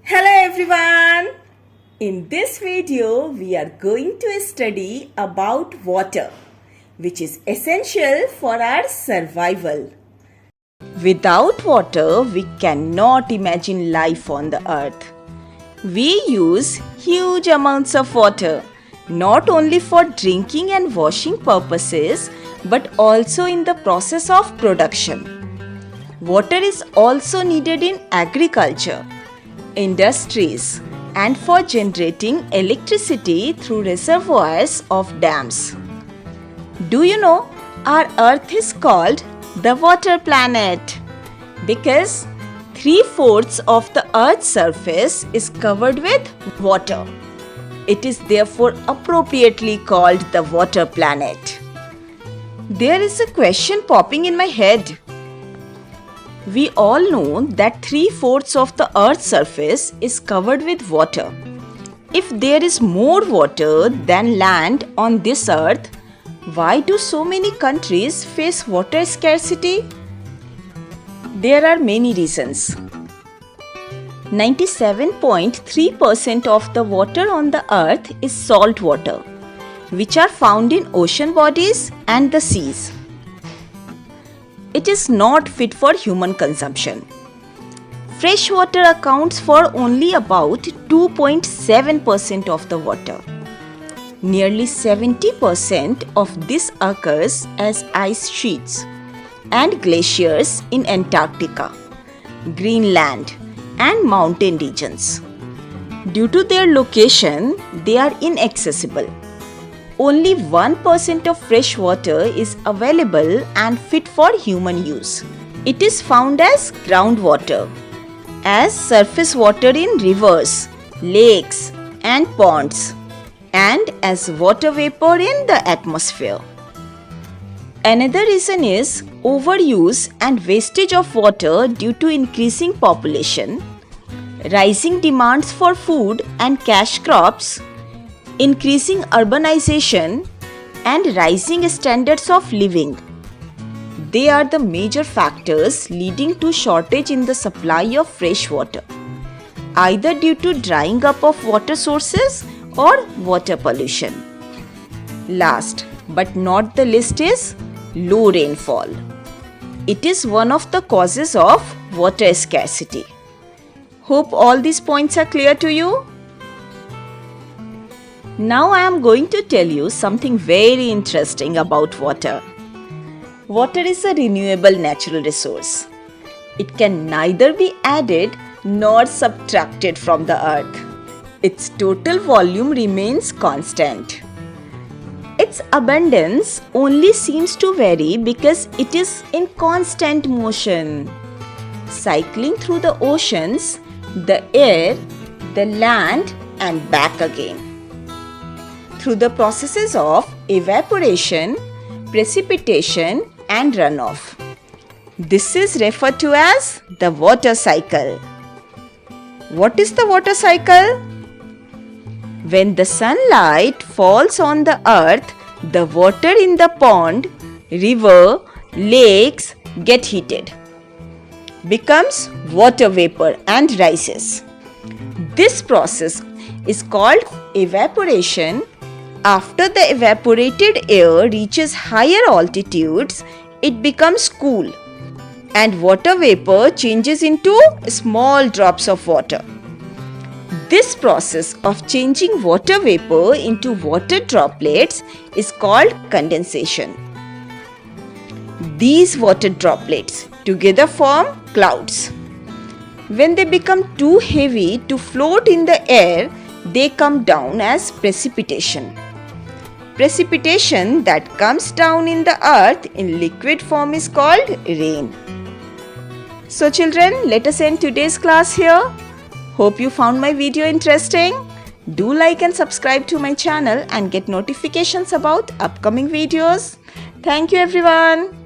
Hello everyone! In this video, we are going to study about water, which is essential for our survival. Without water, we cannot imagine life on the earth. We use huge amounts of water, not only for drinking and washing purposes, but also in the process of production. Water is also needed in agriculture, industries, and for generating electricity through reservoirs of dams. Do you know our earth is called the water planet because 3/4 of the earth's surface is covered with water. It is therefore appropriately called the water planet. There is a question popping in my head. We all know that 3/4 of the earth's surface is covered with water. If there is more water than land on this earth, why do so many countries face water scarcity? There are many reasons. 97.3% of the water on the earth is salt water, which are found in ocean bodies and the seas. It is not fit for human consumption. Fresh water accounts for only about 2.7% of the water. Nearly 70% of this occurs as ice sheets and glaciers in Antarctica, Greenland, and mountain regions. Due to their location, they are inaccessible. Only 1% of fresh water is available and fit for human use. It is found as groundwater, as surface water in rivers, lakes, and ponds, and as water vapor in the atmosphere. Another reason is overuse and wastage of water due to increasing population, rising demands for food and cash crops, increasing urbanization, and rising standards of living. They are the major factors leading to shortage in the supply of fresh water, either due to drying up of water sources or water pollution. Last but not the least is low rainfall. It is one of the causes of water scarcity. Hope all these points are clear to you. Now I am going to tell you something very interesting about water. Water is a renewable natural resource. It can neither be added nor subtracted from the earth. Its total volume remains constant. Its abundance only seems to vary because it is in constant motion, cycling through the oceans, the air, the land, and back again. Through the processes of evaporation, precipitation, and runoff. This is referred to as the water cycle. What is the water cycle? When the sunlight falls on the earth, the water in the pond, river, lakes get heated, becomes water vapor and rises. This process is called evaporation. After the evaporated air reaches higher altitudes, it becomes cool and water vapor changes into small drops of water. This process of changing water vapor into water droplets is called condensation. These water droplets together form clouds. When they become too heavy to float in the air, they come down as precipitation. Precipitation that comes down in the earth in liquid form is called rain. So children, let us end today's class here. Hope you found my video interesting. Do like and subscribe to my channel and get notifications about upcoming videos. Thank you everyone.